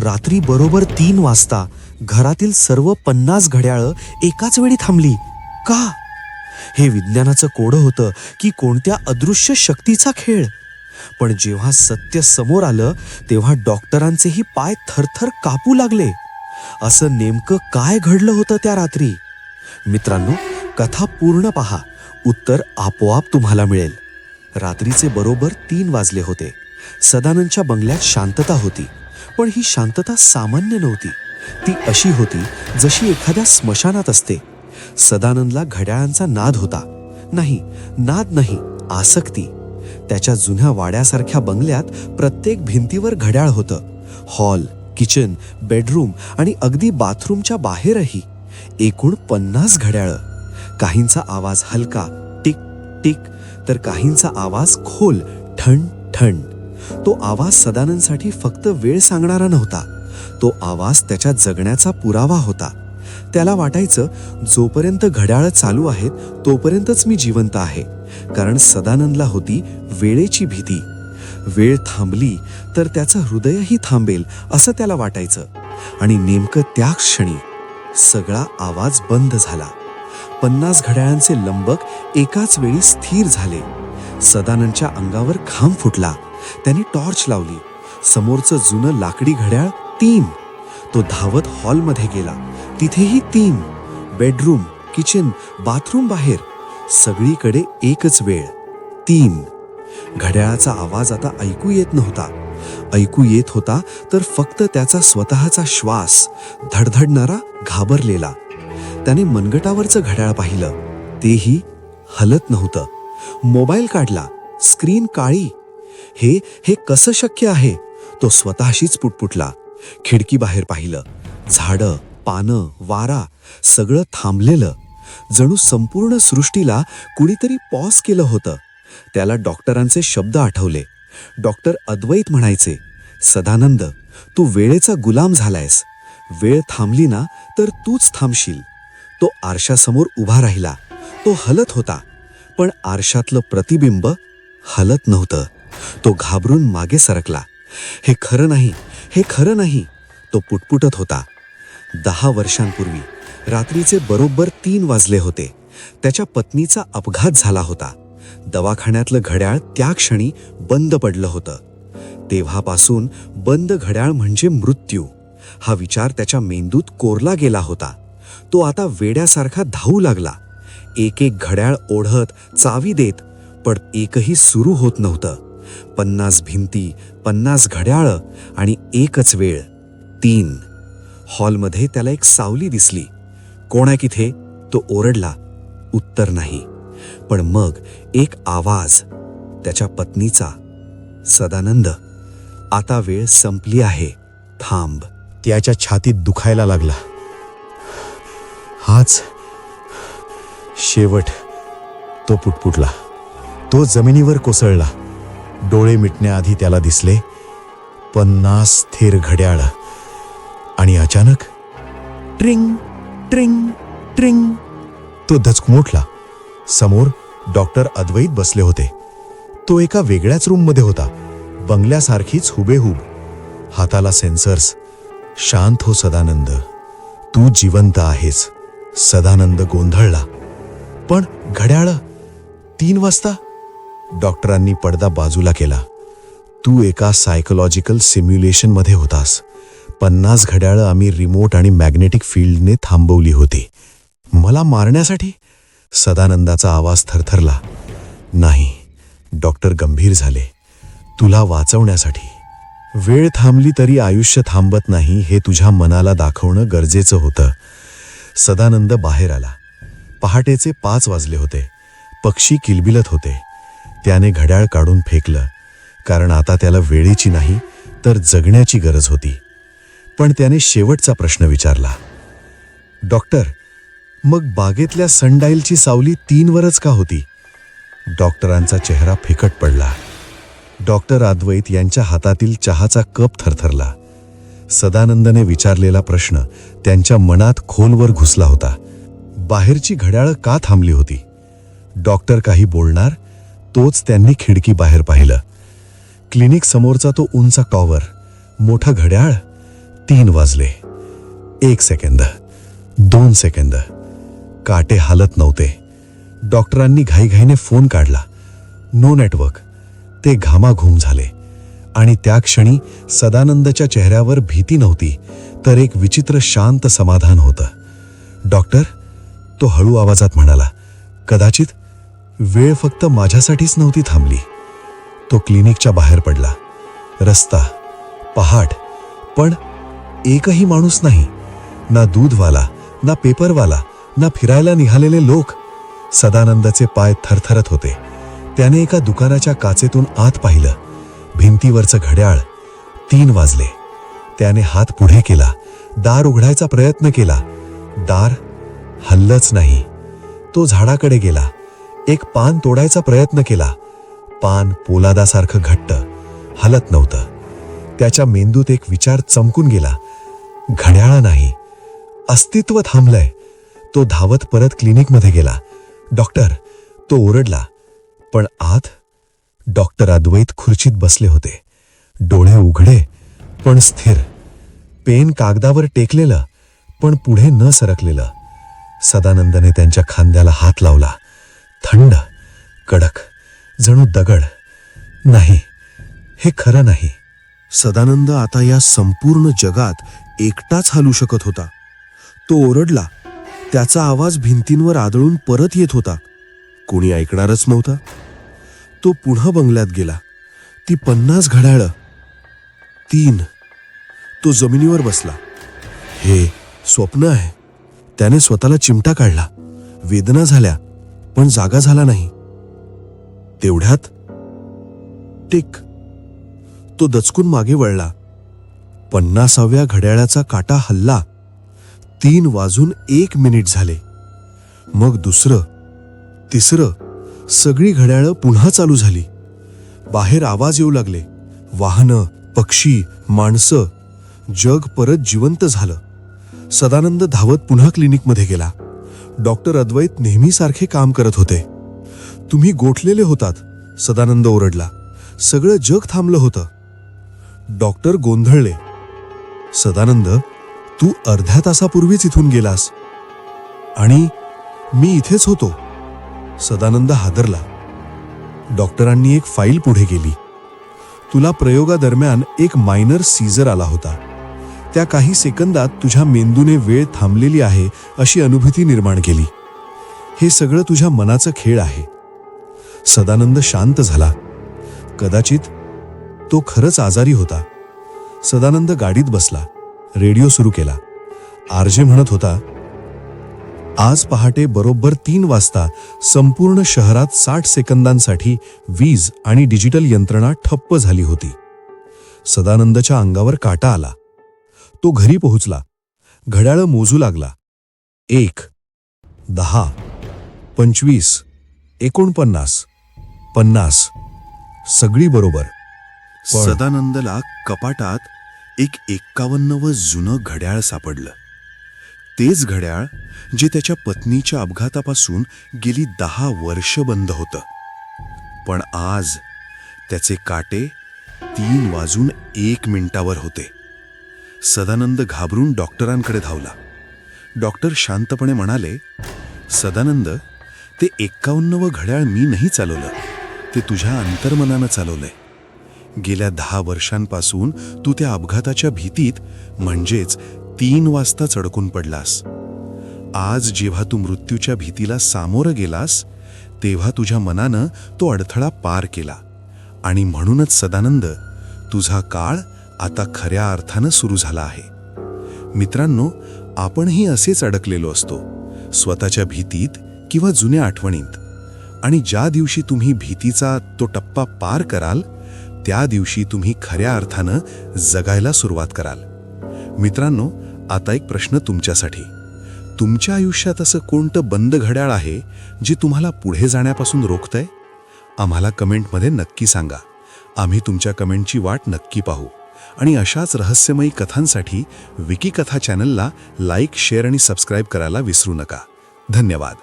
रात्री बरोबर 3 वाजता घरातील सर्व 50 घड्याळं एकाच वेळी थांबली. का? हे विज्ञानाचं कोडं होतं की कोणत्या अदृश्य शक्तीचा खेळ? पण जेव्हा सत्य समोर आलं तेव्हा डॉक्टरांचेही पाय थरथर कापू लागले. असं नेमकं काय घडलं होतं त्या रात्री? मित्रांनो, कथा पूर्ण पहा, उत्तर आपोआप तुम्हाला मिळेल. रात्रीचे बरोबर 3 वाजले होते. सदानंदच्या बंगल्यात शांतता होती. पण ही शांतता सामान्य नव्हती. ती अशी होती जशी एखाद्या स्मशानात असते. सदानंदला घड्याळांचा नाद होता. नाद नाही, आसक्ती. त्याच्या जुन्या वाड्यासारख्या बंगल्यात प्रत्येक भिंतीवर घड्याळ होतं. हॉल, किचन, बेडरूम आणि अगदी बाथरूमच्या बाहेरही एकूण 50 घड्याळं. काहींचा आवाज हलका टिक टिक, तर काहींचा आवाज खोल ठण ठण. तो आवाज सदानंदसाठी फक्त वेळ सांगणारा नव्हता. तो आवाज त्याच्या जगण्याचा पुरावा होता. त्याला वाटायचं, जोपर्यंत घड्याळं चालू आहेत तोपर्यंतच मी जिवंत आहे. कारण सदानंदला होती वेळेची भीती. वेळ थांबली तर त्याचं हृदयही थांबेल असं त्याला वाटायचं. आणि नेमकं त्या क्षणी सगळा आवाज बंद झाला. 50 घड्याळांचे लंबक एकाच वेळी स्थिर झाले. सदानंदच्या अंगावर घाम फुटला. त्याने टॉर्च लावली. समोरचं जुनं लाकडी घड्याळ 3. तो धावत हॉलमध्ये गेला. तिथेही 3. बेडरूम, किचन, बाथरूम बाहेर सगळीकडे एकच वेळ 3. घड्याळाचा आवाज आता ऐकू येत नव्हता. ऐकू येत होता तर फक्त त्याचा स्वतःचा श्वास, धडधडणारा, घाबरलेला. त्याने मनगटावरचं घड्याळ पाहिलं. तेही हलत नव्हतं. मोबाईल काढला. स्क्रीन काळी. हे कसं शक्य आहे? तो स्वतःशीच पुटपुटला. खिडकी बाहेर पाहिलं. झाडं, पानं, वारा सगळं थांबलेलं. जणू संपूर्ण सृष्टीला कुणीतरी पॉज केलं होतं. त्याला डॉक्टरांचे शब्द आठवले. डॉक्टर अद्वैत म्हणायचे, सदानंद, तू वेळेचा गुलाम झालायस. वेळ थांबली ना तर तूच थांबशील. तो आरशासमोर उभा राहिला. तो हलत होता, पण आरशातलं प्रतिबिंब हलत नव्हतं. तो घाबरून मागे सरकला. हे खरं नाही, हे खरं नाही, तो पुटपुटत होता. 10 वर्षांपूर्वी रात्रीचे बरोबर 3 वाजले होते. त्याच्या पत्नीचा अपघात झाला होता. दवाखान्यातलं घड्याळ त्या क्षणी बंद पडलं होतं. तेव्हापासून बंद घड्याळ म्हणजे मृत्यू हा विचार त्याच्या मेंदूत कोरला गेला होता. तो आता वेड्यासारखा धावू लागला. एक एक घड्याळ ओढत, चावी देत, पण एकही सुरू होत नव्हतं. 50 भिंती, 50 घड्याळं आणि एकच वेळ 3. हॉलमध्ये त्याला एक सावली दिसली. कोण आहे तिथे? तो ओरडला. उत्तर नाही. पण मग एक आवाज, त्याच्या पत्नीचा, सदानंद, आता वेळ संपली आहे, थांब. त्याच्या छातीत दुखायला लागला. हाच शेवट, तो पुटपुटला. तो जमिनीवर कोसळला. डोळे मिटण्याआधी त्याला दिसले 50 स्थिर घड्याळ. आणि अचानक ट्रिंग ट्रिंग ट्रिंग, तो धचकमोठला. समोर डॉक्टर अद्वैत बसले होते. तो एका वेगळ्याच रूममध्ये होता, बंगल्यासारखीच हुबेहूब. हाताला सेन्सर्स. शांत हो सदानंद, तू जिवंत आहेस. सदानंद गोंधळला. पण घड्याळ 3 वाजता. डॉक्टरांनी पडदा बाजूला केला. तू एका सायकोलॉजिकल सिम्युलेशन मध्ये होतास. 50 घड्याळं आम्ही रिमोट आणि मॅग्नेटिक फील्डने थांबवली होती. मला मारण्यासाठी? सदानंदाचा आवाज थरथरला. नाही, डॉक्टर गंभीर झाले. तुला वाचवण्यासाठी. वेळ थांबली तरी आयुष्य थांबत नाही हे तुझ्या मनाला दाखवणं गरजेचं होतं. सदानंद बाहेर आला. पहाटेचे 5 वाजले होते. पक्षी किलबिलत होते. त्याने घड्याळ काढून फेकलं, कारण आता त्याला वेळेची नाही तर जगण्याची गरज होती. पण त्याने शेवटचा प्रश्न विचारला, डॉक्टर, मग बागेतल्या सनडाईलची सावली 3 वरच का होती? डॉक्टरांचा चेहरा फिकट पडला. डॉक्टर अद्वैत यांच्या हातातील चहाचा कप थरथरला. सदानंदने विचारलेला प्रश्न त्यांच्या मनात खोलवर घुसला होता. बाहेरची घड्याळ का थांबली होती? डॉक्टर काही बोलणार तोच त्यांनी खिडकी बाहेर पाहिलं. क्लिनिक समोरचा तो उंच टॉवर, मोठं घड्याळ, 3 वाजले. 1 सेकंद, 2 सेकंद. काटे हालत नव्हते. डॉक्टरांनी घाईघाईने फोन काढला. No network. ते घामाघूम झाले आणि त्या क्षणी सदानंदच्या चेहऱ्यावर भीती नव्हती, तर एक विचित्र शांत समाधान होतं. डॉक्टर, तो हळू आवाजात म्हणाला. कदाचित वेळ फक्त माझ्यासाठीच नव्हती थांबली. तो क्लिनिकच्या बाहेर पडला. रस्ता, पहाट, पण एकही माणूस नाही. ना दूधवाला, ना पेपरवाला, ना फिरायला निघालेले लोक. सदानंदचे पाय थरथरत होते. त्याने एका दुकानाच्या काचेतून आत पाहिलं. भिंतीवरचं घड्याळ. 3 वाजले. त्याने हात पुढे केला. दार उघडायचा प्रयत्न केला. दार हललंच नाही. तो झाडाकडे गेला. एक पान तोडायचा प्रयत्न केला. पान पोलादासारखं घट्ट, हलत नव्हतं. त्याच्या मेंदूत एक विचार चमकून गेला. घड्याळ नाही, अस्तित्व थांबलंय. तो धावत परत क्लिनिकमध्ये गेला. डॉक्टर, तो ओरडला. पण आत डॉक्टर अद्वैत खुर्चीत बसले होते. डोळे उघडे पण स्थिर. पेन कागदावर टेकलेलं पण पुढे न सरकलेलं. सदानंदने त्यांच्या खांद्याला हात लावला. थंड, कडक, जणू दगड. नाही, हे खरं नाही. सदानंद आता या संपूर्ण जगात एकटाच हालू शकत होता. तो ओरडला. त्याचा आवाज भिंतींवर आदळून परत येत होता. कोणी ऐकणारच नव्हता. तो पुन्हा बंगल्यात गेला. ती 50 घड्याळं. 3. तो जमिनीवर बसला. हे स्वप्न आहे. त्याने स्वतःला चिमटा काढला. वेदना झाल्या, पण जागा झाला नाही. तेवढ्यात टिक. तो दचकून मागे वळला. 50व्या घड्याळाचा काटा हलला. 3 वाजून 1 मिनिट झाले. मग दुसरं, तिसरं. सगळी घड्याळं पुन्हा चालू झाली. बाहेर आवाज येऊ लागले. वाहनं, पक्षी, माणसं. जग परत जिवंत झालं. सदानंद धावत पुन्हा क्लिनिकमध्ये गेला. डॉक्टर अद्वैत नेहमीसारखे काम करत होते. तुम्ही गोठलेले होतात, सदानंद ओरडला. सगळं जग थांबलं होतं. डॉक्टर गोंधळले. सदानंद, तू अर्ध्या तासापूर्वीच इथून गेलास. आणि मी इथेच होतो. सदानंद हादरला. डॉक्टरांनी एक फाईल पुढे केली. तुला प्रयोगादरम्यान एक मायनर सीझर आला होता. त्या काही सेकंदात तुझ्या मेंदूने वेळ थांबलेली आहे अशी अनुभूती निर्माण केली. हे सगळं तुझ्या मनाचा खेळ आहे. सदानंद शांत झाला. कदाचित तो खरंच आजारी होता. सदानंद गाडीत बसला. रेडिओ सुरू केला. आरजे म्हणत होता, आज पहाटे बरोबर 3 वाजता संपूर्ण शहरात 60 सेकंदांसाठी वीज आणि डिजिटल यंत्रणा ठप्प झाली होती. सदानंदच्या अंगावर काटा आला. तो घरी पोहोचला. घड्याळ मोजू लागला. 1, 10, 25, 49, 50. सगळी बरोबर. सदानंदला कपाटात एक 51वं जुनं घड्याळ सापडलं. तेच घड्याळ जे त्याच्या पत्नीच्या अपघातापासून गेली 10 वर्ष बंद होतं. पण आज त्याचे काटे 3 वाजून 1 मिनिटावर होते. सदानंद घाबरून डॉक्टरांकडे धावला. डॉक्टर शांतपणे म्हणाले, सदानंद, ते 51वं घड्याळ मी नाही चालवलं. ते तुझ्या अंतर्मनानं चालवलंय. गेल्या 10 वर्षांपासून तू त्या अपघाताच्या भीतीत, म्हणजेच 3 वाजता चडकून पडलास. आज जेव्हा तू मृत्यूच्या भीतीला सामोरं गेलास, तेव्हा तुझ्या मनानं तो अडथळा पार केला. आणि म्हणूनच सदानंद, तुझा काळ आता खऱ्या अर्थानं सुरू झाला आहे. मित्रांनो, आपणही असेच अडकलेलो असतो, स्वतःच्या भीतीत किंवा जुन्या आठवणीत. आणि ज्या दिवशी तुम्ही भीतीचा तो टप्पा पार कराल, त्या दिवशी तुम्ही खऱ्या अर्थानं जगायला सुरुवात कराल. मित्रांनो, आता एक प्रश्न तुमच्यासाठी. तुमच्या आयुष्यात असं कोणतं बंद घड्याळ आहे जे तुम्हाला पुढे जाण्यापासून रोखतंय? आम्हाला कमेंटमध्ये नक्की सांगा. आम्ही तुमच्या कमेंटची वाट नक्की पाहू. आणि अशाच रहस्यमयी कथांसाठी विकी कथा चॅनलला लाईक, शेअर आणि सबस्क्राईब करायला विसरू नका. धन्यवाद.